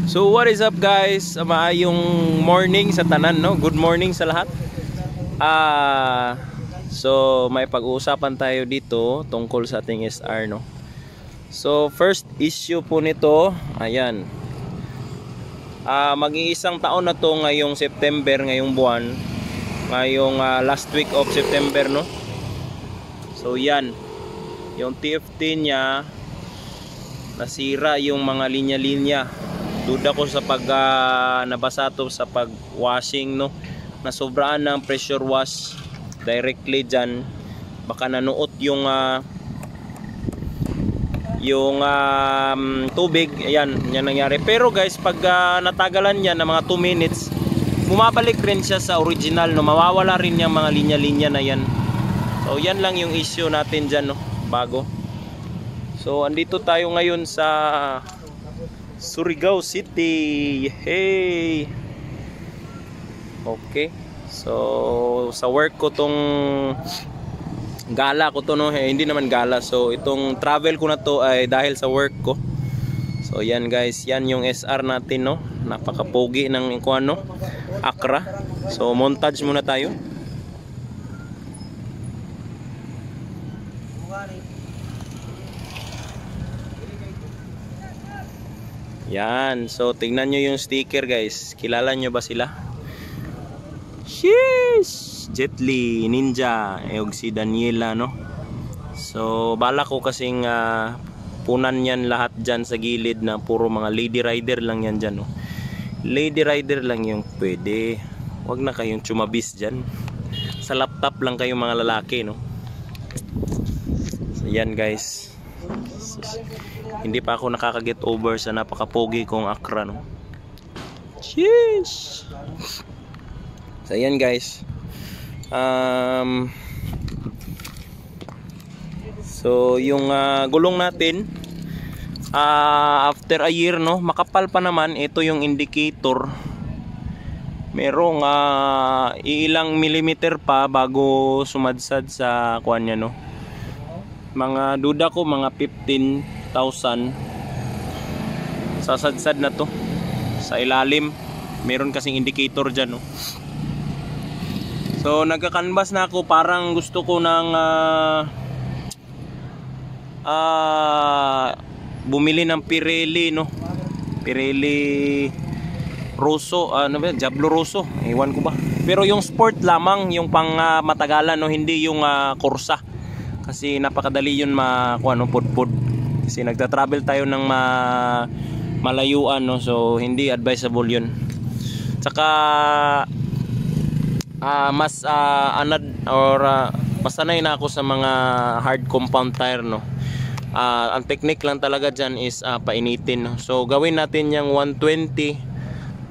So what is up guys? Maayong morning sa tanan, no? Good morning sa lahat. So may pag-uusapan tayo dito tungkol sa ating SR, no? So first issue po nito, ayan. Mag-iisang taon na to ngayong September, ngayong buwan. Ngayong last week of September, no? So yan. Yung TFT niya nasira yung mga linya-linya. Duda ko sa pag nabasa to sa pag washing, no, na sobraan ng pressure wash directly dyan, baka nanuot yung tubig. Ayan, yan nangyari. Pero guys, pag natagalan yan ng mga 2 minutes, bumabalik rin siya sa original, no, mawawala rin yung mga linya-linya na yan. So yan lang yung issue natin dyan, no, bago. So andito tayo ngayon sa Surigao City. Hey. Okay. So sa work ko tong gala ko to, no, hindi naman gala. So itong travel ko na to ay dahil sa work ko. So yan guys, yan yung SR natin, no. Napaka-pogi ng ano, Accra. So montage muna tayo. Yan, so tingnan nyo yung sticker guys. Kilala nyo ba sila? Sheesh! Jet Li, Ninja, eog si Daniela, no? So bala ko kasing punan yan lahat dyan sa gilid na puro mga lady rider lang yan dyan, no? Lady rider lang yung pwede. Huwag na kayong chumabis dyan. Sa laptop lang kayong mga lalaki, no? So yan guys. Hindi pa ako nakaka-get over sa napaka-pogi kong Accra, no? Cheers! So ayan guys. So yung gulong natin, after a year, no, makapal pa naman. Ito yung indicator. Merong ilang millimeter pa bago sumadsad sa kuwan niya, no? Mga duda ko mga 15,000 sasadsad na to sa ilalim. Meron kasing indicator dyan, no? So nagka-canvas na ako. Parang gusto ko ng bumili ng Pirelli, no? Pirelli Rosso, ano ba? Diablo Rosso, ewan ko ba. Pero yung sport lamang, yung pang matagalan, no? Hindi yung Corsa. Kasi napakadali yun pudpud. Kasi nagta-travel tayo ng malayuan, no? So hindi advisable yun. Tsaka mas mas sanay na ako sa mga hard compound tire, no? Ang technique lang talaga dyan is painitin, no? So gawin natin yung 120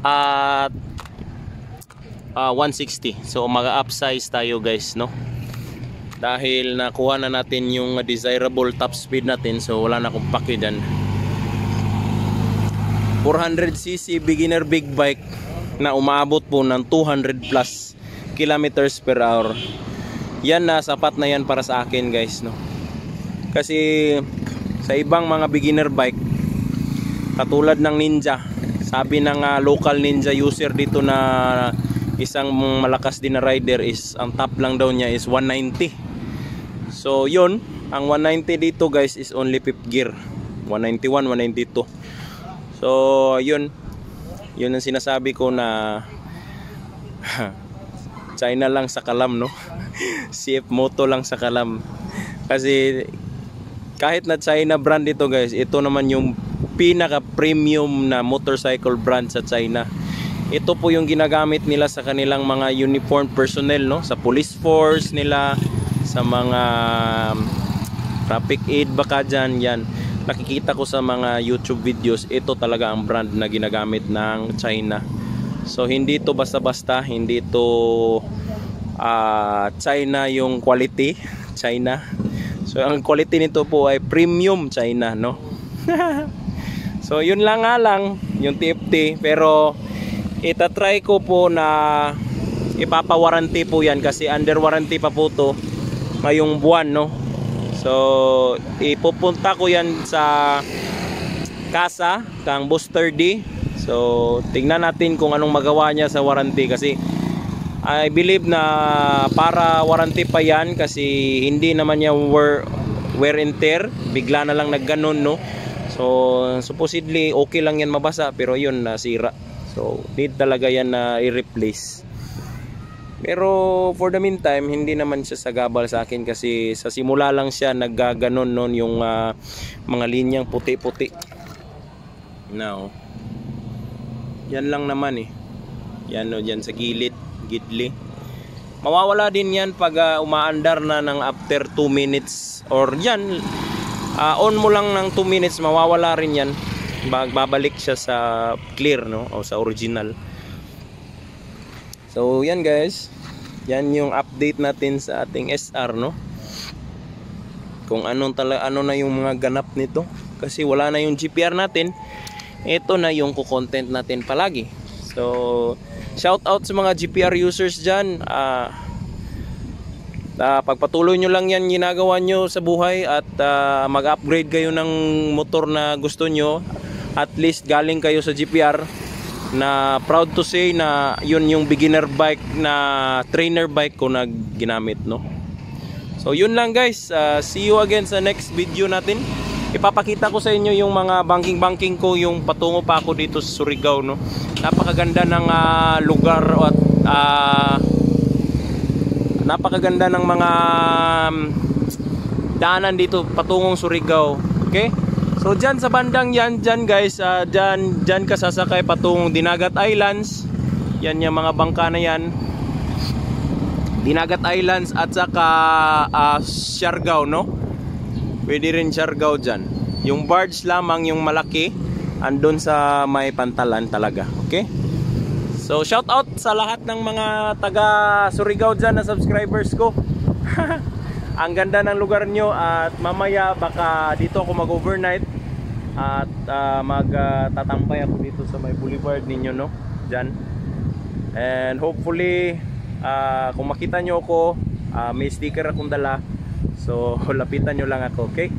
at 160. So mag-upsize tayo guys, no? Dahil nakuha na natin yung desirable top speed natin. So wala na akong paki dyan. 400cc beginner big bike na umaabot po ng 200 plus kilometers per hour. Yan na, sapat na yan para sa akin guys, no? Kasi sa ibang mga beginner bike katulad ng Ninja, sabi ng local Ninja user dito na isang malakas din na rider, is ang top lang daw niya is 190. So yun, ang 190 dito guys is only 5th gear, 191, 192. So yun ang sinasabi ko na China lang sa kalam, no? CF Moto lang sa kalam. Kasi kahit na China brand ito guys, ito naman yung pinaka premium na motorcycle brand sa China. Ito po yung ginagamit nila sa kanilang mga uniform personnel, no? Sa police force nila, sa mga traffic aid baka dyan, yan. Nakikita ko sa mga YouTube videos, ito talaga ang brand na ginagamit ng China. So hindi to basta-basta, hindi to China yung quality, China. So ang quality nito po ay premium China, no? So yun lang nga lang yung TFT, pero itatry ko po na ipapawarranty po yan kasi under warranty pa po to ngayong buwan, no? So ipupunta ko yan sa kasa kang Booster D. So tingnan natin kung anong magawa niya sa warranty, kasi I believe na para warranty pa yan, kasi hindi naman niya wear and tear, bigla na lang nagganon, no. So supposedly okay lang yan mabasa, pero yun nasira. So need talaga yan na i-replace. Pero for the meantime, hindi naman siya sagabal sa akin, kasi sa simula lang siya naggaganon noon, yung mga linyang puti-puti. Now, yan lang naman eh. Yan o, dyan sa gidli. Mawawala din yan pag umaandar na ng after 2 minutes. Or yan, on mo lang ng 2 minutes, mawawala rin yan. Babalik siya sa clear, no? O sa original. So yan guys, yan yung update natin sa ating SR, no? Kung ano na yung mga ganap nito, kasi wala na yung GPR natin. Ito na yung content natin palagi. So shout out sa mga GPR users dyan. Pagpatuloy nyo lang yan ginagawa nyo sa buhay, at mag-upgrade kayo ng motor na gusto nyo. At least galing kayo sa GPR, na proud to say na yun yung beginner bike na trainer bike ko na ginamit, no? So yun lang guys, see you again sa next video natin. Ipapakita ko sa inyo yung mga banking ko, yung patungo pa ako dito sa Surigao, no? Napakaganda ng lugar, at napakaganda ng mga daanan dito patungong Surigao. Okay? So dyan sa bandang yan, dyan guys, dyan ka sasakay patungong Dinagat Islands. Yan yung mga bangka na yan, Dinagat Islands, at saka Siargao, no? Pwede rin Siargao dyan. Yung barge lamang, yung malaki, andun sa may pantalan talaga. Okay? So shout out sa lahat ng mga taga Surigao dyan na subscribers ko. Ang ganda ng lugar nyo, at mamaya baka dito ako mag-overnight, at magtatambay ako dito sa may boulevard ninyo, no? Dyan. And hopefully kung makita nyo ako, may sticker akong dala. So lapitan nyo lang ako, okay?